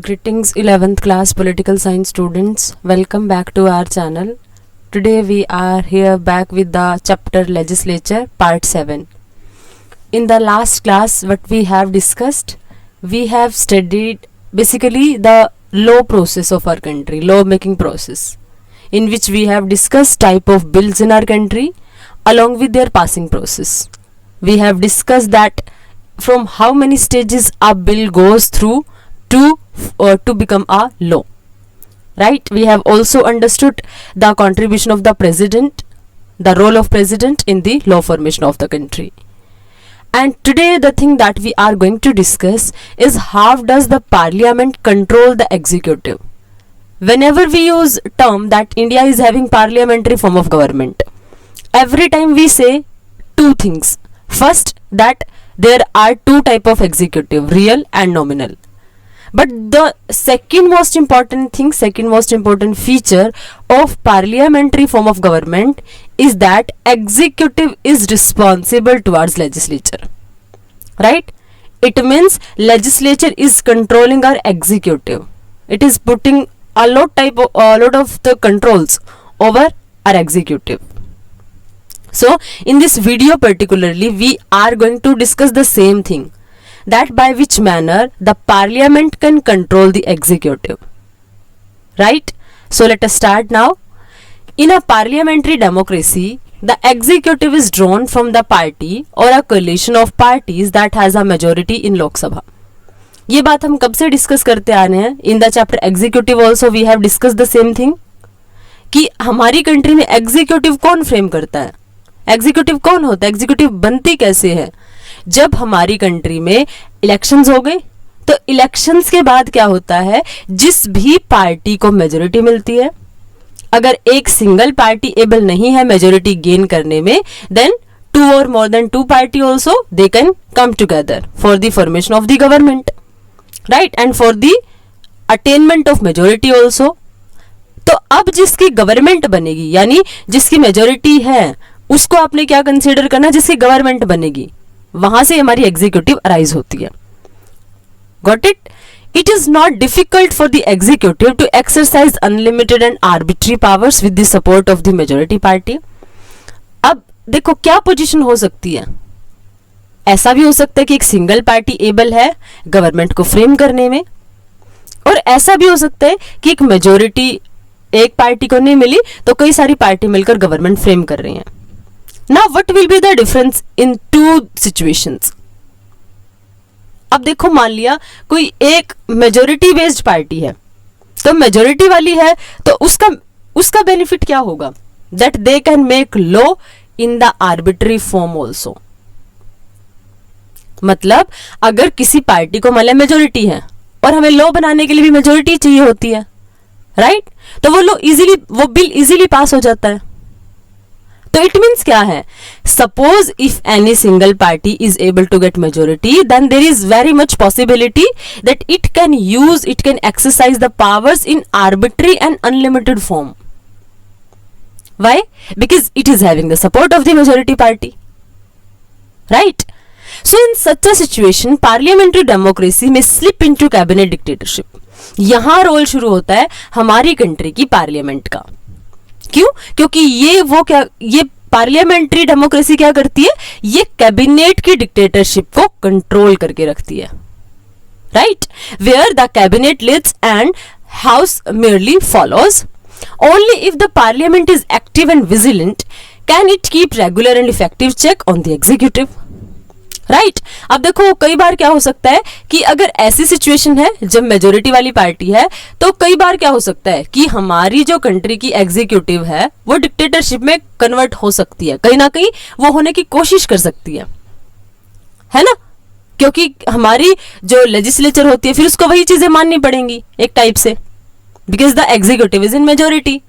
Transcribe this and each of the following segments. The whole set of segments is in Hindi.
Greetings 11th class political science students, welcome back to our channel. Today we are here back with the chapter legislature part 7. In the last class what we have discussed, we have studied basically the law process of our country, law making process, in which we have discussed type of bills in our country along with their passing process. We have discussed that from how many stages a bill goes through to become a law, right? We have also understood the contribution of the president, the role of president in the law formation of the country. And today the thing that we are going to discuss is how does the parliament control the executive. Whenever we use term that India is having parliamentary form of government, every time we say two things. First, that there are two type of executive, real and nominal. But the second most important feature of parliamentary form of government is that executive is responsible towards legislature, right? It means legislature is controlling our executive. It is putting a lot of the controls over our executive. So in this video particularly we are going to discuss the same thing, that by which manner the parliament can control the executive, right? So let us start now. In a parliamentary democracy, the executive is drawn from the party or a coalition of parties that has a majority in Lok Sabha. ये बात हम कब से डिस्कस करते आ रहे हैं? In the chapter executive also we have discuss the same thing कि हमारी कंट्री में एग्जीक्यूटिव कौन फ्रेम करता है, एग्जीक्यूटिव कौन होता है, एग्जीक्यूटिव बनती कैसे है? जब हमारी कंट्री में इलेक्शंस हो गए तो इलेक्शंस के बाद क्या होता है, जिस भी पार्टी को मेजोरिटी मिलती है, अगर एक सिंगल पार्टी एबल नहीं है मेजोरिटी गेन करने में, देन टू और more than two party also they can come together for the formation of the government, right, and for the attainment of majority also. तो अब जिसकी गवर्नमेंट बनेगी, यानी जिसकी मेजोरिटी है, उसको आपने क्या कंसीडर करना, जिसकी गवर्नमेंट बनेगी, वहां से हमारी एग्जीक्यूटिव अराइज होती है. Got it? It is not difficult for the executive to exercise unlimited and arbitrary powers with the support of the majority party. अब देखो क्या पोजीशन हो सकती है. ऐसा भी हो सकता है कि एक सिंगल पार्टी एबल है गवर्नमेंट को फ्रेम करने में, और ऐसा भी हो सकता है कि एक मेजोरिटी एक पार्टी को नहीं मिली तो कई सारी पार्टी मिलकर गवर्नमेंट फ्रेम कर रही हैं. Now what will be the difference in two situations? अब देखो, मान लिया कोई एक मेजोरिटी बेस्ड पार्टी है, तो मेजोरिटी वाली है तो उसका बेनिफिट क्या होगा, that they can make law in the arbitrary form also. मतलब अगर किसी पार्टी को मान लिया मेजोरिटी है और हमें लॉ बनाने के लिए भी मेजोरिटी चाहिए होती है, राइट, तो वो बिल इजीली पास हो जाता है. तो इट मीन्स क्या है, suppose if any single party is able to get majority, then there is very much possibility that it can exercise the powers in arbitrary and unlimited form. Why? Because it is having the support of the majority party, right? So in such a situation parliamentary democracy में स्लिप इनटू कैबिनेट डिक्टेटरशिप. यहां रोल शुरू होता है हमारी कंट्री की पार्लियामेंट का. क्यों? क्योंकि ये पार्लियामेंट्री डेमोक्रेसी क्या करती है, ये कैबिनेट की डिक्टेटरशिप को कंट्रोल करके रखती है, right, where the cabinet leads and house merely follows. Only if the parliament is active and vigilant can it keep regular and effective check on the executive. Right अब देखो, कई बार क्या हो सकता है कि अगर ऐसी सिचुएशन है जब मेजोरिटी वाली पार्टी है, तो कई बार क्या हो सकता है कि हमारी जो कंट्री की एग्जीक्यूटिव है वो डिक्टेटरशिप में कन्वर्ट हो सकती है, कहीं ना कहीं वो होने की कोशिश कर सकती है ना, क्योंकि हमारी जो लेजिस्लेचर होती है फिर उसको वही चीजें माननी पड़ेंगी एक टाइप से, because the executive is in majority,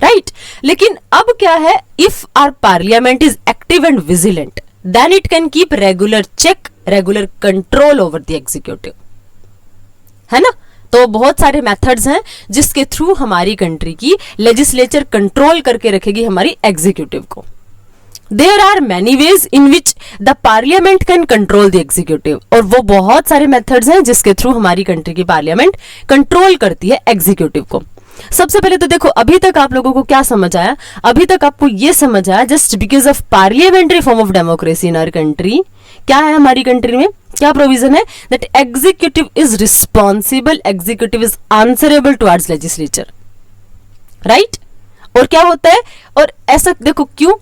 right. लेकिन अब क्या है, if our parliament is active and vigilant, then it can keep regular check, regular control over the executive, है ना. तो बहुत सारे मेथड्स हैं जिसके थ्रू हमारी कंट्री की लेजिस्लेचर कंट्रोल करके रखेगी हमारी एग्जीक्यूटिव को. There are many ways in which the parliament can control the executive, और वो बहुत सारे मेथड्स हैं जिसके थ्रू हमारी कंट्री की पार्लियामेंट कंट्रोल करती है एग्जीक्यूटिव को। सबसे पहले तो देखो, अभी तक आप लोगों को क्या समझ आया? अभी तक आपको ये समझ आया just because of parliamentary form of democracy in our country, क्या है हमारी कंट्री में, क्या प्रोविजन है? That executive is responsible, executive is answerable towards legislature, right? और क्या होता है, और ऐसा देखो क्यों?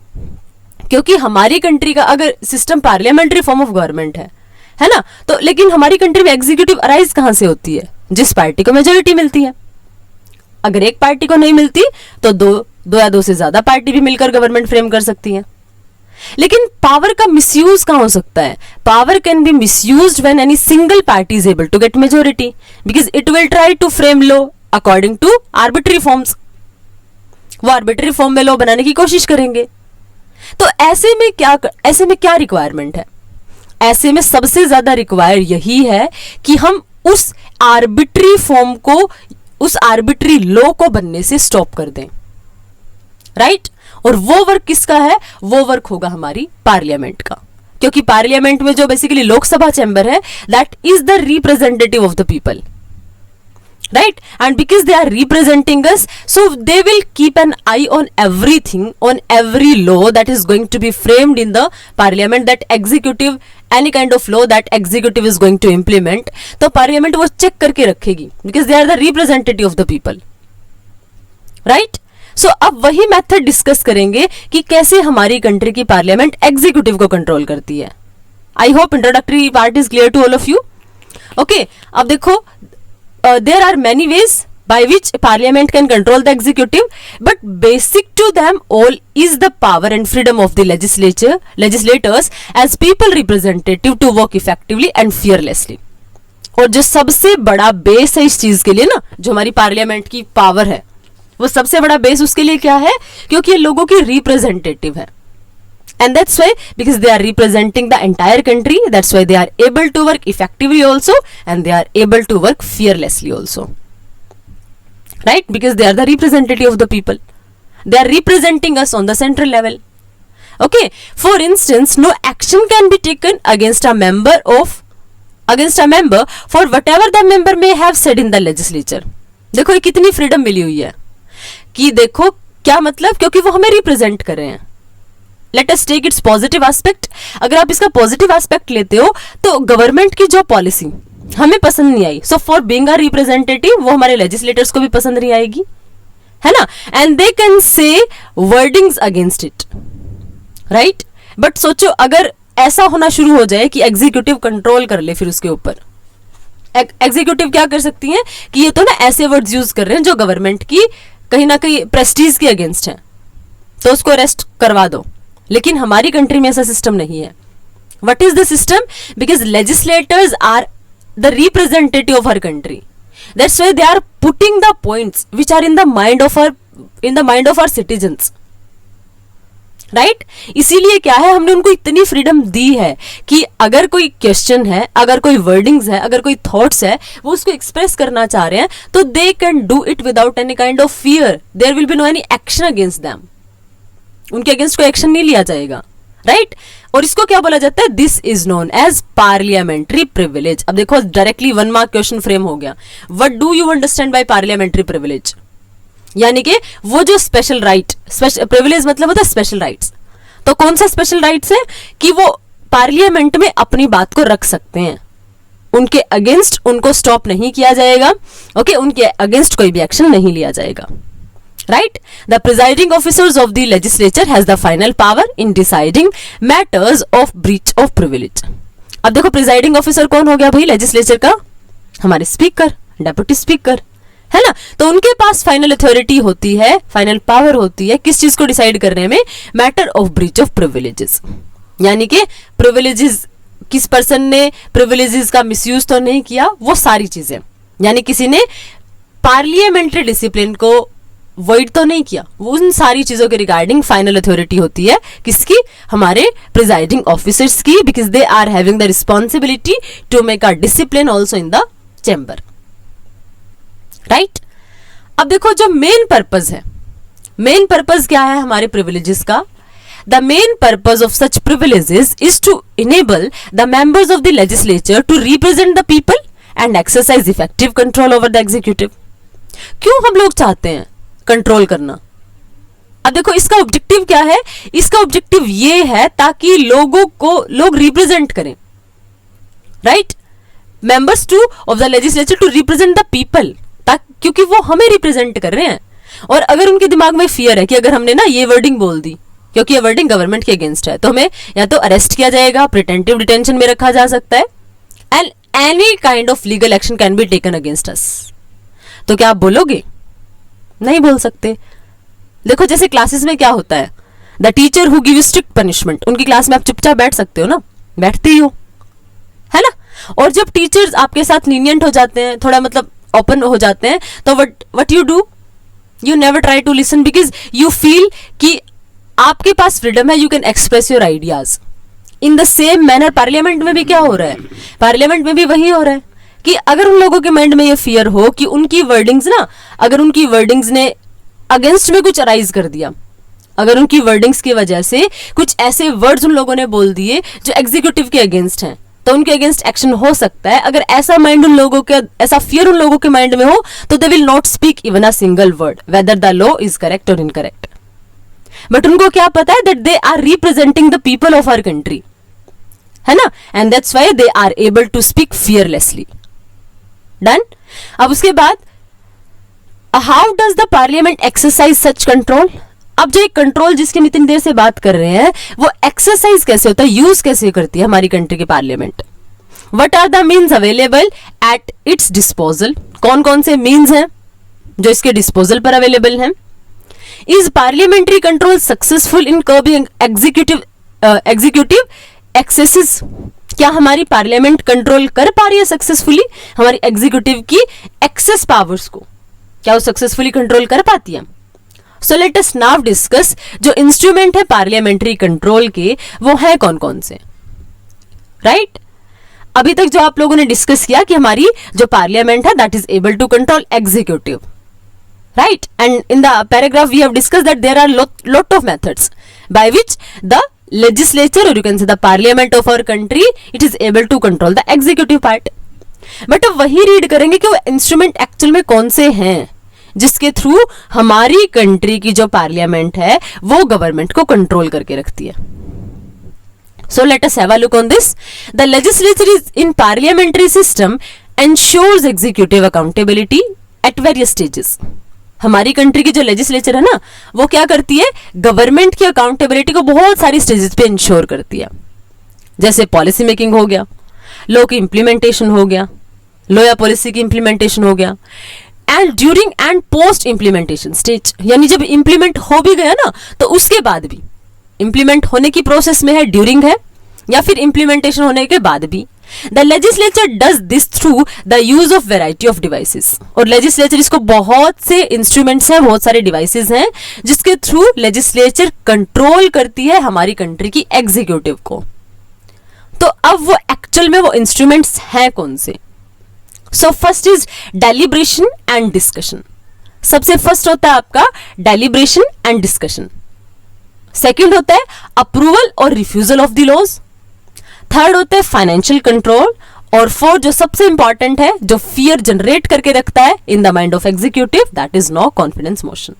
क्योंकि हमारी कंट्री का अगर system parliamentary form of government है ना, तो लेकिन हमारी कंट्री में एग्जीक्यूटिव अराइज कहां से होती है? जिस पार्टी को मेजोरिटी मिलती है। अगर एक पार्टी को नहीं मिलती तो दो या दो से ज्यादा पार्टी भी मिलकर गवर्नमेंट फ्रेम कर सकती है। लेकिन पावर का मिसयूज कहां हो सकता है? Power can be misused when any single party is able to get majority, because it will try to frame law according to arbitrary forms. वो आर्बिट्री फॉर्म में लॉ बनाने की कोशिश करेंगे। तो ऐसे में क्या रिक्वायरमेंट है? ऐसे में सबसे ज्यादा रिक्वायर यही है कि हम उस आर्बिट्री फॉर्म को, उस आर्बिट्री लॉ को बनने से स्टॉप कर दें, राइट? और वो वर्क किसका है? वो वर्क होगा हमारी पार्लियामेंट का, क्योंकि पार्लियामेंट में जो बेसिकली लोकसभा चैम्बर है, that is the representative of the people, right? And because they are representing us, so they will keep an eye on everything, on every law that is going to be framed in the parliament, that executive, any kind of law that executive is going to implement, तो parliament वो check करके रखेगी, because they are the representative of the people, right? So अब वही मेथड डिस्कस करेंगे कि कैसे हमारी कंट्री की पार्लियामेंट एग्जीक्यूटिव को कंट्रोल करती है। I hope introductory part is clear to all of you. Okay, अब देखो, there are many ways by which parliament can control the executive, but basic to them all is the power and freedom of the legislators as people representative to work effectively and fearlessly। और जो सबसे बड़ा बेस है इस चीज के लिए ना, जो हमारी पार्लियामेंट की पावर है, वो सबसे बड़ा बेस उसके लिए क्या है? क्योंकि ये लोगों की रिप्रेजेंटेटिव है, and that's why, because they are representing the entire country, that's why they are able to work effectively also, and they are able to work fearlessly also, right? Because they are the representative of the people, they are representing us on the central level. Okay, for instance, no action can be taken against a member for whatever the member may have said in the legislature। देखो ये कितनी फ्रीडम मिली हुई है कि देखो क्या मतलब, क्योंकि वो हमें रिप्रेजेंट कर रहे हैं। Let us take its positive aspect. अगर आप इसका पॉजिटिव एस्पेक्ट लेते हो तो गवर्नमेंट की जो पॉलिसी हमें पसंद नहीं आई, so for being a representative वो हमारे लेजिस्लेटर्स को भी पसंद नहीं आएगी, है ना? And they can say wordings against it, right? But सोचो अगर ऐसा होना शुरू हो जाए कि एग्जीक्यूटिव कंट्रोल कर ले, फिर उसके ऊपर एग्जीक्यूटिव क्या कर सकती है कि ये तो ना ऐसे वर्ड्स यूज कर रहे हैं जो गवर्नमेंट की कहीं ना कहीं प्रेस्टीज के अगेंस्ट है, तो उसको अरेस्ट करवा दो। लेकिन हमारी कंट्री में ऐसा सिस्टम नहीं है। What is the system? Because legislators are the representative of हर country, that's why they are putting the points which are in the mind of our citizens, right? इसीलिए क्या है, हमने उनको इतनी फ्रीडम दी है कि अगर कोई क्वेश्चन है, अगर कोई वर्डिंग्स है, अगर कोई थॉट्स है, वो उसको एक्सप्रेस करना चाह रहे हैं, तो they can do it without any kind of fear. There will be no any action against them, उनके अगेंस्ट कोई एक्शन नहीं लिया जाएगा, राइट? और इसको क्या बोला जाता है? This is known as parliamentary privilege. अब देखो डायरेक्टली 1 मार्क क्वेश्चन फ्रेम हो गया। What do you understand by parliamentary privilege? यानी कि वो जो स्पेशल राइट, प्रिविलेज मतलब होता है स्पेशल राइट्स। तो कौन सा स्पेशल राइट्स है? कि वो पार्लियामेंट में अपनी बात को रख सकते हैं, उनके अगेंस्ट उनको स्टॉप नहीं किया जाएगा, ओके? उनके अगेंस्ट कोई भी एक्शन नहीं लिया जाएगा, right? The presiding officers of the legislature has the final power in deciding matters of breach of privilege। अब देखो प्रिजाइडिंग ऑफिसर कौन हो गया भाई लेजिस्लेचर का? हमारे स्पीकर, डेप्यूटी स्पीकर, है ना? तो उनके पास फाइनल अथॉरिटी होती है, फाइनल पावर होती है किस चीज को डिसाइड करने में? Matter of breach of privileges. यानी कि प्रिविलेजेस, किस पर्सन ने प्रिविलेजेस का मिसयूज तो नहीं किया, वो सारी चीजें, यानी किसी ने पार्लियामेंट्री डिसिप्लिन को वॉइड तो नहीं किया, वो उन सारी चीजों के रिगार्डिंग फाइनल अथॉरिटी होती है किसकी? हमारे प्रिजाइडिंग ऑफिसर्स की, because they are having the responsibility to make a discipline also in the chamber, right? अब देखो जो मेन पर्पज है, मेन पर्पज क्या है हमारे प्रिविलेजेस का? the main purpose of such privileges is to enable the members of the legislature to represent the people and exercise effective control over the executive. क्यों हम लोग चाहते हैं कंट्रोल करना? अब देखो इसका ऑब्जेक्टिव क्या है? इसका ऑब्जेक्टिव ये है ताकि लोगों को लोग रिप्रेजेंट करें, right? Members to of the legislature to represent the people, क्योंकि वो हमें रिप्रेजेंट कर रहे हैं. और अगर उनके दिमाग में फियर है कि अगर हमने ना ये वर्डिंग बोल दी, क्योंकि ये वर्डिंग गवर्नमेंट के अगेंस्ट है, तो हमें या तो अरेस्ट किया जाएगा, प्रिटेंटिव डिटेंशन में रखा जा सकता है, and any kind of legal action can be taken against us. तो क्या आप बोलोगे? नहीं बोल सकते. देखो जैसे क्लासेस में क्या होता है, the teacher who give strict punishment, उनकी क्लास में आप चुपचाप बैठ सकते हो ना, बैठते ही हो, है ना? और जब टीचर्स आपके साथ लीनियंट हो जाते हैं, थोड़ा मतलब ओपन हो जाते हैं, तो what you do? You never try to listen because you feel कि आपके पास फ्रीडम है, you can express your ideas. In the same manner parliament में भी क्या हो रहा है? पार्लियामेंट में भी वही हो रहा है कि अगर उन लोगों के माइंड में ये फियर हो कि उनकी वर्डिंग्स ना, अगर उनकी वर्डिंग्स ने अगेंस्ट में कुछ अराइज कर दिया, अगर उनकी वर्डिंग्स की वजह से कुछ ऐसे वर्ड्स उन लोगों ने बोल दिए जो एग्जीक्यूटिव के अगेंस्ट हैं, तो उनके अगेंस्ट एक्शन हो सकता है. अगर ऐसा माइंड उन लोगों के, ऐसा फियर उन लोगों के माइंड में हो, तो they will not speak even a single word whether the law is correct और इनकरेक्ट. बट उनको क्या पता है that they are representing the people of our country, है ना? And that's why they are able to speak fearlessly. Done. अब उसके बाद how does the parliament exercise such control? अब जो एक कंट्रोल जिसकी हम इतनी देर से बात कर रहे हैं, वो एक्सरसाइज कैसे होता है, यूज कैसे करती है हमारी कंट्री की parliament? What are the means available at its disposal? कौन कौन से मीन्स हैं जो इसके डिस्पोजल पर अवेलेबल हैं? Is parliamentary control successful in curbing executive axes? क्या हमारी पार्लियामेंट कंट्रोल कर पा रही है सक्सेसफुली हमारी एग्जीक्यूटिव की एक्सेस पावर्स को? क्या वो सक्सेसफुली कंट्रोल कर पाती है? So let us now discuss जो इंस्ट्रूमेंट है पार्लियामेंट्री कंट्रोल के, वो है कौन कौन से, राइट? अभी तक जो आप लोगों ने डिस्कस किया कि हमारी जो पार्लियामेंट है that is able to control executive, right? And in the paragraph we have discuss that there are lot of methods by which the legislature or you can say the parliament of our country it is able to control the executive part. But अब वही रीड करेंगे कि वो इंस्ट्रूमेंट एक्चुअल में कौन से हैं जिसके थ्रू हमारी कंट्री की जो पार्लियामेंट है वो गवर्नमेंट को कंट्रोल करके रखती है. So let us have a look on this. The legislature is in parliamentary system ensures executive accountability at various stages. हमारी कंट्री की जो लेजिस्लेचर है ना, वो क्या करती है? गवर्नमेंट की अकाउंटेबिलिटी को बहुत सारी स्टेजेस पे इंश्योर करती है. जैसे पॉलिसी मेकिंग हो गया, लॉ की इंप्लीमेंटेशन हो गया, लॉ या पॉलिसी की इंप्लीमेंटेशन हो गया, and during and post implementation stage, यानी जब इंप्लीमेंट हो भी गया ना तो उसके बाद भी, इंप्लीमेंट होने की प्रोसेस में है, ड्यूरिंग है, या फिर इंप्लीमेंटेशन होने के बाद भी. The legislature does this through the use of variety of devices. और लेजिस्लेचर इसको बहुत से इंस्ट्रूमेंट्स हैं, बहुत सारे डिवाइसेस हैं जिसके थ्रू लेजिस्लेचर कंट्रोल करती है हमारी कंट्री की एग्जीक्यूटिव को. तो अब वो एक्चुअल में वो इंस्ट्रूमेंट्स हैं कौन से? So first is deliberation and discussion. सबसे फर्स्ट होता है आपका डेलिब्रेशन एंड डिस्कशन. सेकंड होता है अप्रूवल और refusal of the laws. Third होता है फाइनेंशियल कंट्रोल. और फोर्थ जो सबसे इंपॉर्टेंट है, जो फियर जनरेट करके रखता है in the mind of executive, that is no confidence motion.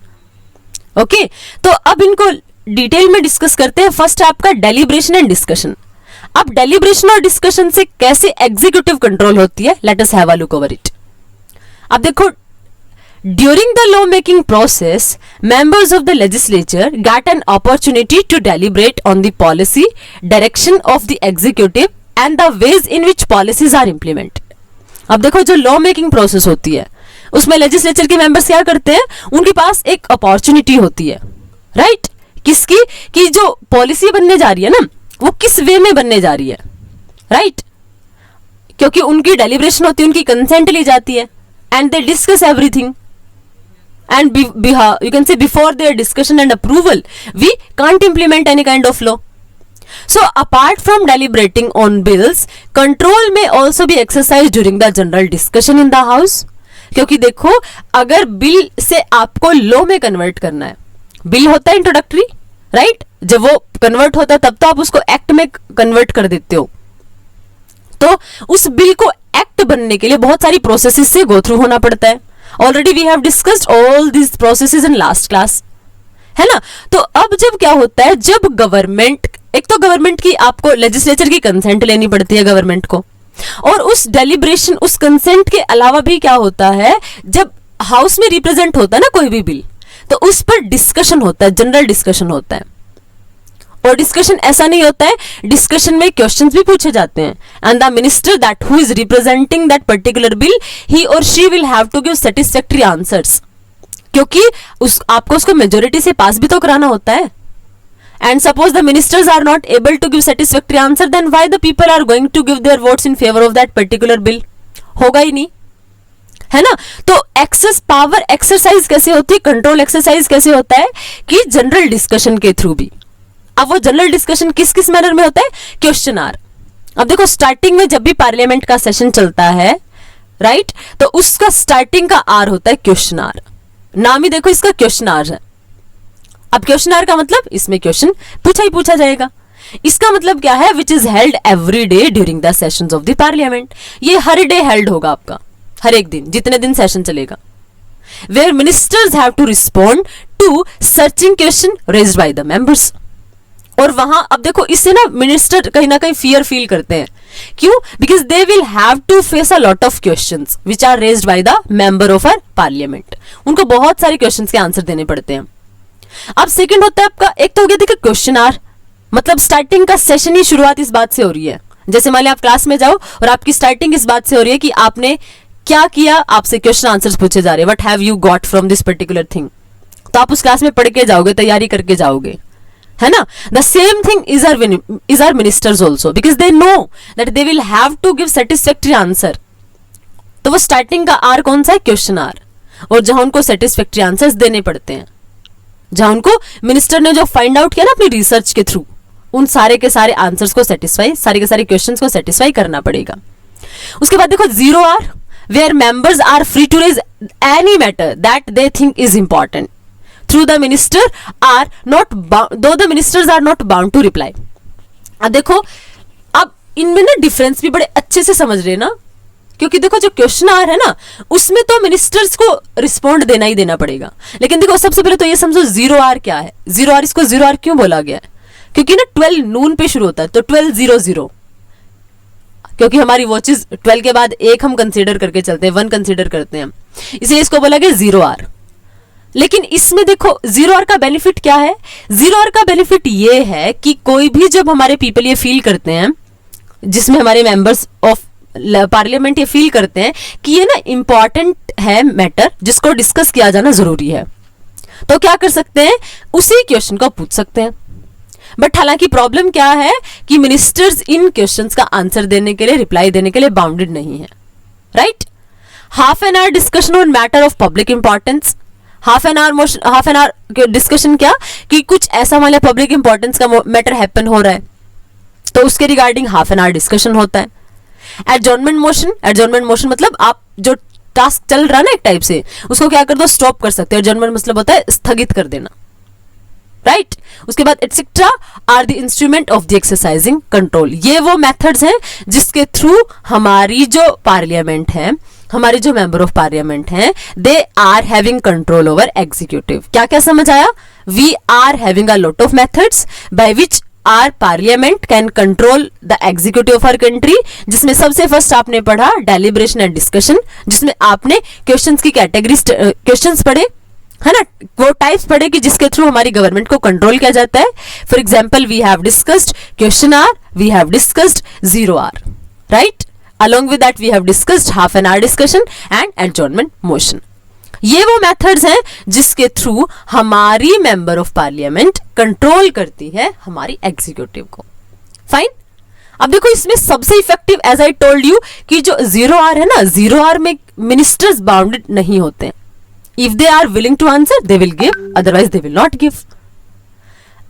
Okay, तो अब इनको डिटेल में डिस्कस करते हैं. फर्स्ट है आपका डेलिब्रेशन एंड डिस्कशन. अब डेलिब्रेशन और डिस्कशन से कैसे एग्जीक्यूटिव कंट्रोल होती है, let us have a look over it. अब देखो, during the law making process members of the legislature get an opportunity to deliberate on the policy direction of the executive and the ways in which policies are implemented. अब देखो, जो लॉ मेकिंग प्रोसेस होती है उसमें लेजिस्लेचर के मेंबर्स क्या करते हैं, उनके पास एक अपॉर्चुनिटी होती है, राइट? किसकी? कि जो पॉलिसी बनने जा रही है ना, वो किस वे में बनने जा रही है, राइट? क्योंकि उनकी डेलिब्रेशन होती है, उनकी कंसेंट ली जाती है, and they discuss everything. And you can say before their discussion and approval, we can't implement any kind of law. So apart from deliberating on bills, control may also be exercised during the general discussion in the house. क्योंकि देखो, अगर बिल से आपको लॉ में कन्वर्ट करना है, बिल होता है इंट्रोडक्टरी, राइट? जब वो कन्वर्ट होता है तब तो आप उसको एक्ट में कन्वर्ट कर देते हो। तो उस बिल को एक्ट बनने के लिए बहुत सारी प्रोसेसेस से गो थ्रू होना पड़ता है। Already we have discussed all this processes in last class, है ना? तो अब जब क्या होता है, जब गवर्नमेंट, एक तो गवर्नमेंट की आपको लेजिस्लेचर की कंसेंट लेनी पड़ती है गवर्नमेंट को, और उस डेलिब्रेशन, उस कंसेंट के अलावा भी क्या होता है, जब हाउस में रिप्रेजेंट होता है ना कोई भी बिल, तो उस पर डिस्कशन होता है, जनरल डिस्कशन होता है। और डिस्कशन ऐसा नहीं होता है, डिस्कशन में क्वेश्चंस भी पूछे जाते हैं, and the minister that who is representing that particular bill, he और she will have to give satisfactory answers, क्योंकि आपको उसको मेजोरिटी से पास भी तो कराना होता है। And suppose the ministers are not able to give satisfactory answer, then why the people are going to give their votes in favour of that particular bill? होगा ही नहीं, है ना? तो एक्सेस पावर एक्सरसाइज कैसे होती है, कंट्रोल एक्सरसाइज कैसे होता है, कि जनरल डिस्कशन के थ्रू भी। अब वो जनरल डिस्कशन किस किस मैनर में होता है? Question hour. अब देखो, स्टार्टिंग में जब भी पार्लियामेंट का सेशन चलता है, राइट, तो उसका स्टार्टिंग का आर होता है क्वेश्चन आर। नाम ही देखो इसका क्वेश्चन आर है। अब क्वेश्चन आर का मतलब, इसमें क्वेश्चन पूछा ही पूछा जाएगा। इसका मतलब क्या है? Which is held every day during the sessions of the parliament. ये हर डे हेल्ड होगा आपका, हर एक दिन, जितने दिन सेशन चलेगा। Where ministers have to respond to searching question raised by the members. और वहां, अब देखो, इससे ना मिनिस्टर कहीं ना कहीं फियर फील करते हैं। क्यों? Because they will have to face a lot of questions which are raised by the member of our parliament. उनको बहुत सारे क्वेश्चंस के आंसर देने पड़ते हैं। अब सेकंड होता है आपका, एक तो हो गया देखिए क्वेश्चन आर, मतलब स्टार्टिंग का सेशन ही शुरुआत इस बात से हो रही है। जैसे मान लिया आप क्लास में जाओ और आपकी स्टार्टिंग इस बात से हो रही है कि आपने क्या किया, आपसे क्वेश्चन आंसर्स पूछे जा रहे हैं, what have you got from this particular thing. तो आप उस क्लास में पढ़ के जाओगे, तैयारी करके जाओगे, है ना? The same thing is our ministers also, because they know that they will have to give satisfactory answer. तो वो स्टार्टिंग का आर कौन सा है? Question hour. और जहां उनको सेटिस्फैक्टरी आंसर्स देने पड़ते हैं, जहां उनको मिनिस्टर ने जो फाइंड आउट किया ना अपनी रिसर्च के थ्रू, उन सारे के सारे आंसर्स को सेटिस्फाई, सारे के सारे क्वेश्चंस को सेटिस्फाई करना पड़ेगा। उसके बाद देखो zero hour, where members are free to raise any matter that they think is important through the minister are not bound, though the ministers are not bound to reply। अब देखो, अब इनमें ना डिफरेंस भी बड़े अच्छे से समझ रहे ना, क्योंकि देखो जो क्वेश्चन आर है ना, उसमें तो मिनिस्टर्स को रिस्पॉन्ड देना ही देना पड़ेगा। लेकिन देखो, सबसे पहले तो ये समझो जीरो आर क्या है। जीरो आर, इसको जीरो आर क्यों बोला गया है? क्योंकि ना 12 नून पे शुरू होता है, तो 12:00, क्योंकि हमारी वॉचेस 12 के बाद एक हम कंसीडर करके चलते हैं, 1 कंसीडर करते हैं, इसलिए इसको बोला गया जीरो आर। लेकिन इसमें देखो जीरो आर का बेनिफिट क्या है? जीरो आर का बेनिफिट ये है कि कोई भी, जब हमारे पीपल ये फील करते हैं, जिसमें हमारे मेंबर्स ऑफ पार्लियामेंट ये फील करते हैं कि ये ना इंपॉर्टेंट है मैटर, जिसको डिस्कस किया जाना जरूरी है, तो क्या कर सकते हैं? उसी क्वेश्चन को पूछ सकते हैं। बट हालांकि प्रॉब्लम क्या है कि मिनिस्टर्स इन क्वेश्चंस का आंसर देने के लिए, रिप्लाई देने के लिए बाउंडेड नहीं है, right? Half an hour discussion on matter of public importance. Half an hour discussion क्या, कि कुछ ऐसा मान लिया पब्लिक इंपॉर्टेंस का मैटर हैपन हो रहा है, तो उसके regarding half an hour discussion होता है। एडजॉर्नमेंट मोशन, एडजॉर्नमेंट मोशन मतलब आप जो टास्क चल रहा है ना एक टाइप से, उसको क्या कर दो? स्टॉप कर सकते हो। एडजॉर्नमेंट मतलब होता है स्थगित कर देना, राइट? उसके बाद etcetera are the instrument of the exercising control. ये वो मेथड्स हैं जिसके थ्रू हमारी जो पार्लियामेंट है, हमारे जो मेंबर ऑफ पार्लियामेंट हैं, they are having control over executive. क्या क्या समझ आया? We are having a lot of methods by which our parliament can control the executive of our country, जिसमें सबसे फर्स्ट आपने पढ़ा डेलिब्रेशन एंड डिस्कशन, जिसमें आपने क्वेश्चंस की कैटेगरीज, क्वेश्चंस पढ़े, है ना, वो टाइप्स पढ़े कि जिसके थ्रू हमारी गवर्नमेंट को कंट्रोल किया जाता है। For example, we have discussed question hour, we have discussed zero hour, right? Along with that we have discussed half an hour discussion and adjournment motion। ये वो मेथड्स हैं जिसके थ्रू हमारी मेंबर ऑफ पार्लियामेंट कंट्रोल करती है हमारी एग्जीक्यूटिव को। फाइन। अब देखो, इसमें सबसे effective, as I told you, कि जो जीरो आर है ना, जीरो आर में मिनिस्टर्स बाउंडेड नहीं होते हैं। If they are willing to answer they will give, otherwise they will not give.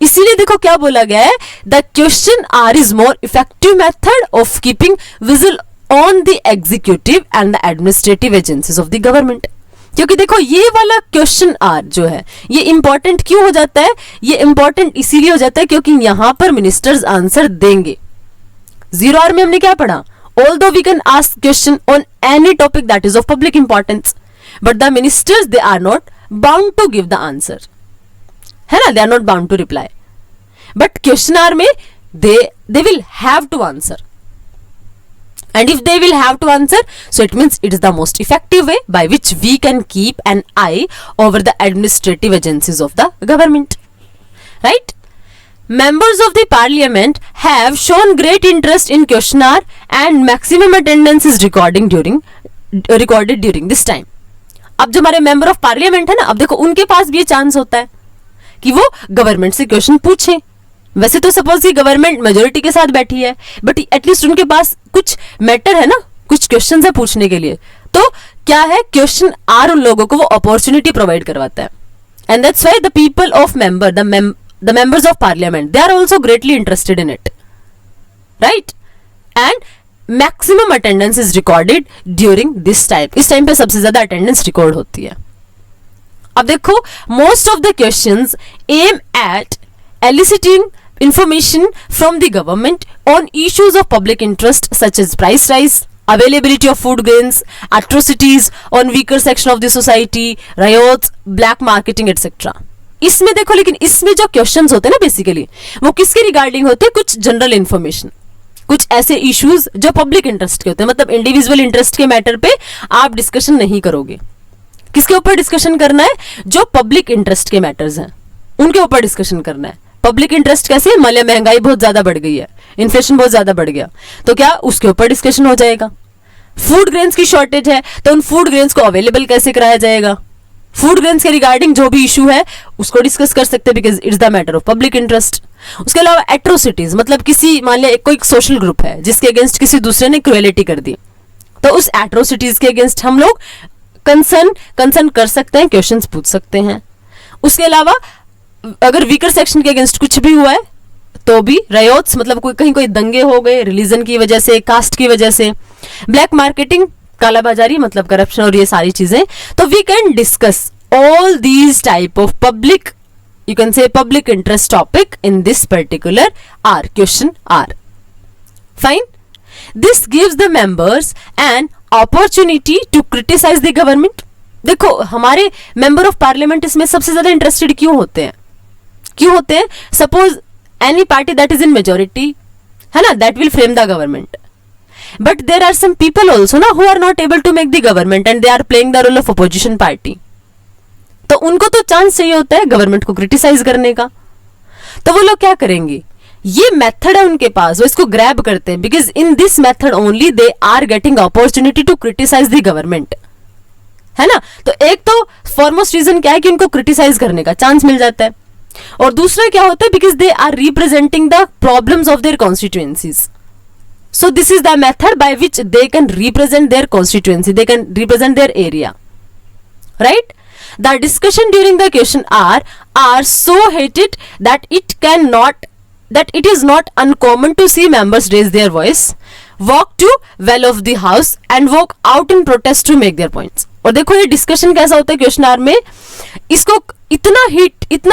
इसीलिए देखो क्या बोला गया है, the question hour is more effective method of keeping vigil on the executive and the administrative agencies of the government। क्योंकि देखो ये वाला क्वेश्चन आर जो है ये इंपॉर्टेंट क्यों हो जाता है, ये इंपॉर्टेंट इसीलिए हो जाता है क्योंकि यहां पर मिनिस्टर्स आंसर देंगे। 0R में हमने क्या पढ़ा, although we can ask question on any topic that is of public importance, but the ministers they are not bound to give the answer, है ना, they are not bound to reply, but question R में they will have to answer, and if they will have to answer, so it means it is the most effective way by which we can keep an eye over the administrative agencies of the government, right? Members of the parliament have shown great interest in question hour and maximum attendance is recorded during this time. अब जो हमारे मेंबर ऑफ पार्लियामेंट है ना, अब देखो उनके पास भी ये चांस होता है कि वो गवर्नमेंट से क्वेश्चन पूछें। वैसे तो सपोज कि गवर्नमेंट मेजोरिटी के साथ बैठी है, बट एटलीस्ट उनके पास कुछ मैटर है ना, कुछ क्वेश्चन है पूछने के लिए, तो क्या है क्वेश्चन आर उन लोगों को वो अपॉर्चुनिटी प्रोवाइड करवाता है। And that's why the people of member the members of parliament they are also greatly interested in it, right? And maximum attendance is recorded during this time, इस टाइम पे सबसे ज्यादा अटेंडेंस रिकॉर्ड होती है। अब देखो most of the questions aim at eliciting information from the government on issues of public interest such as price rise, availability of food grains, atrocities on weaker section of the society, riots, black marketing etc. इसमें देखो, लेकिन इसमें जो क्वेश्चंस होते हैं ना बेसिकली वो किसके रिगार्डिंग होते हैं, कुछ जनरल इंफॉर्मेशन, कुछ ऐसे इश्यूज जो पब्लिक इंटरेस्ट के होते हैं, मतलब इंडिविजुअल इंटरेस्ट के मैटर पे आप डिस्कशन नहीं करोगे। किसके ऊपर डिस्कशन करना है, जो पब्लिक इंटरेस्ट के मैटर्स हैं उनके ऊपर डिस्कशन करना है। पब्लिक इंटरेस्ट कैसे, मान लिया महंगाई बहुत ज्यादा बढ़ गई है, इन्फ्लेशन बहुत ज्यादा बढ़ गया, तो क्या उसके ऊपर डिस्कशन हो जाएगा। फूड ग्रेन्स की शॉर्टेज है तो उन फूड ग्रेन्स को अवेलेबल कैसे कराया जाएगा, फूड ग्रेन्स के रिगार्डिंग जो भी इशू है उसको डिस्कस कर सकते हैं because it's the matter of public interest. उसके अलावा एट्रोसिटीज, मतलब किसी मान लिया कोई सोशल ग्रुप है जिसके अगेंस्ट किसी दूसरे ने क्रुएलिटी कर दी, तो उस एट्रोसिटीज के अगेंस्ट हम लोग कंसर्न कर सकते हैं, क्वेश्चंस पूछ सकते हैं। उसके अलावा अगर वीकर सेक्शन के अगेंस्ट कुछ भी हुआ है तो भी रायोट्स, मतलब कहीं कोई दंगे हो गए रिलीजन की वजह से, कास्ट की वजह से, ब्लैक मार्केटिंग कालाबाजारी मतलब करप्शन और ये सारी चीजें, तो we can discuss all these type of public, you can say public interest topic in this particular hour, question hour. Fine, this gives the members an opportunity to criticise the government. देखो हमारे मेंबर ऑफ पार्लियामेंट इसमें सबसे ज्यादा इंटरेस्टेड क्यों होते हैं, suppose any party that is in majority है ना, that will frame the government, but there are some people also na who are not able to make the government and they are playing the role of opposition party, तो उनको तो चांस चाहिए होता है गवर्नमेंट को क्रिटिसाइज करने का, तो वो लोग क्या करेंगे, ये मेथड है उनके पास, वो इसको ग्रैब करते हैं because in this method only they are getting opportunity to criticise the government, है ना। तो एक तो फॉरमोस्ट रीजन क्या है कि उनको क्रिटिसाइज करने का चांस मिल जाता है, और दूसरा क्या होता है because they are representing the problems of their constituencies. So this is the method by which they can represent their constituency, they can represent their area, right? The discussion during the question are so heated that it is not uncommon to see members raise their voice, walk to well of the house and walk out in protest to make their points. और देखो ये डिस्कशन कैसा होता है क्वेश्चन आर में, इसको इतना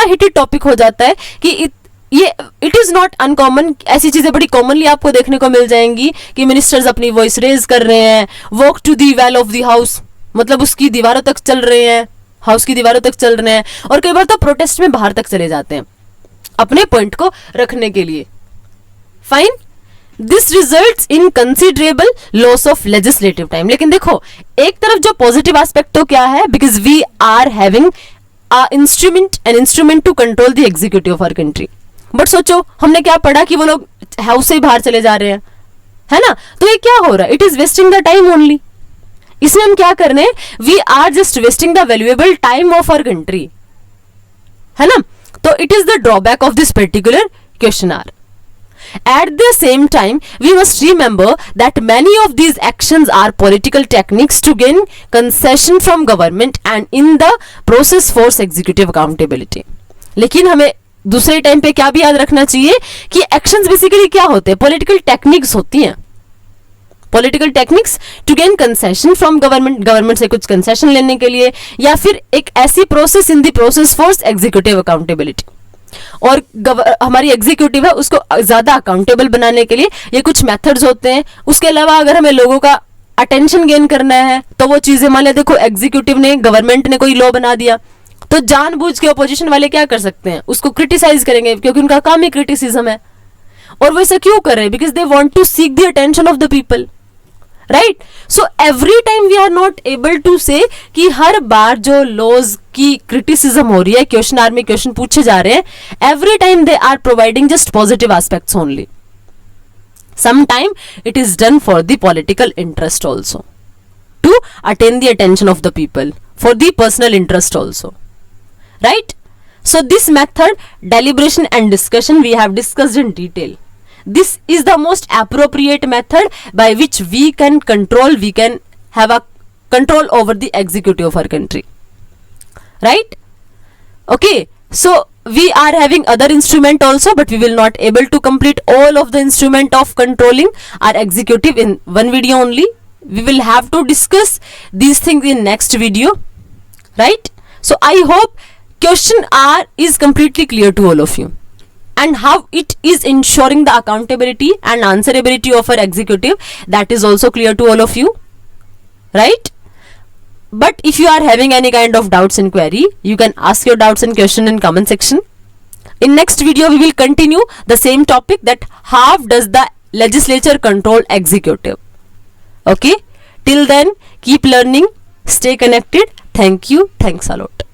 हिटेड टॉपिक हो जाता है कि ये इट इज नॉट अनकॉमन, ऐसी चीजें बड़ी कॉमनली आपको देखने को मिल जाएंगी कि मिनिस्टर्स अपनी वॉइस रेज कर रहे हैं, walk to the well of the house, मतलब उसकी दीवारों तक चल रहे हैं, हाउस की दीवारों तक चल रहे हैं, और कई बार तो प्रोटेस्ट में बाहर तक चले जाते हैं अपने पॉइंट को रखने के लिए। Fine, this results in considerable loss of legislative time. लेकिन देखो एक तरफ जो पॉजिटिव एस्पेक्ट तो क्या है, because we are having an instrument to control the executive of our country. But सोचो हमने क्या पढ़ा कि वो लोग हाउस से ही बाहर चले जा रहे हैं, है ना, तो ये क्या हो रहा है, it is wasting the time only. इसमें हम क्या कर रहे हैं, we are just wasting the valuable time of our country, है ना। तो it is the drawback of this particular question hour. At the same time, we must remember that many of these actions are political techniques to gain concession from government and in the process force executive accountability. लेकिन हमें दूसरे टाइम पे क्या भी याद रखना चाहिए कि एक्शंस बेसिकली क्या होते हैं, पॉलिटिकल टेक्निक्स होती हैं, political techniques to gain concession from government से कुछ कंसेशन लेने के लिए, या फिर एक ऐसी process in the process for executive accountability, और हमारी एग्जीक्यूटिव है उसको ज्यादा अकाउंटेबल बनाने के लिए ये कुछ मेथड्स होते हैं। उसके अलावा अगर हमें लोगों का अटेंशन गेन करना है तो वो चीजें, मान ले देखो एग्जीक्यूटिव ने, गवर्नमेंट ने कोई लॉ बना दिया तो जानबूझ के ऑपोजिशन वाले क्या कर सकते हैं, उसको क्रिटिसाइज करेंगे, क्योंकि उनका काम ही क्रिटिसिज्म है। और वो ऐसा क्यों कर रहे हैं? Because they want to seek the attention of the people, right. So every time we are not able to say कि हर बार जो लॉज की क्रिटिसिज्म हो रही है, क्वेश्चन आर में क्वेश्चन पूछे जा रहे हैं, every time they are providing just positive aspects only. Sometime it is done for the political interest also, to attain the attention of the people, for the personal interest also, right? So this method, deliberation and discussion, we have discussed in detail. This is the most appropriate method by which we can have a control over the executive of our country, right? Okay, so we are having other instrument also, but we will not able to complete all of the instrument of controlling our executive in one video only. We will have to discuss these things in next video, right? So I hope question R is completely clear to all of you, and how it is ensuring the accountability and answerability of our executive, that is also clear to all of you, right? But if you are having any kind of doubts and query, you can ask your doubts and question in comment section. In next video, we will continue the same topic, that how does the legislature control executive. Okay. Till then, keep learning, stay connected. Thank you. Thanks a lot.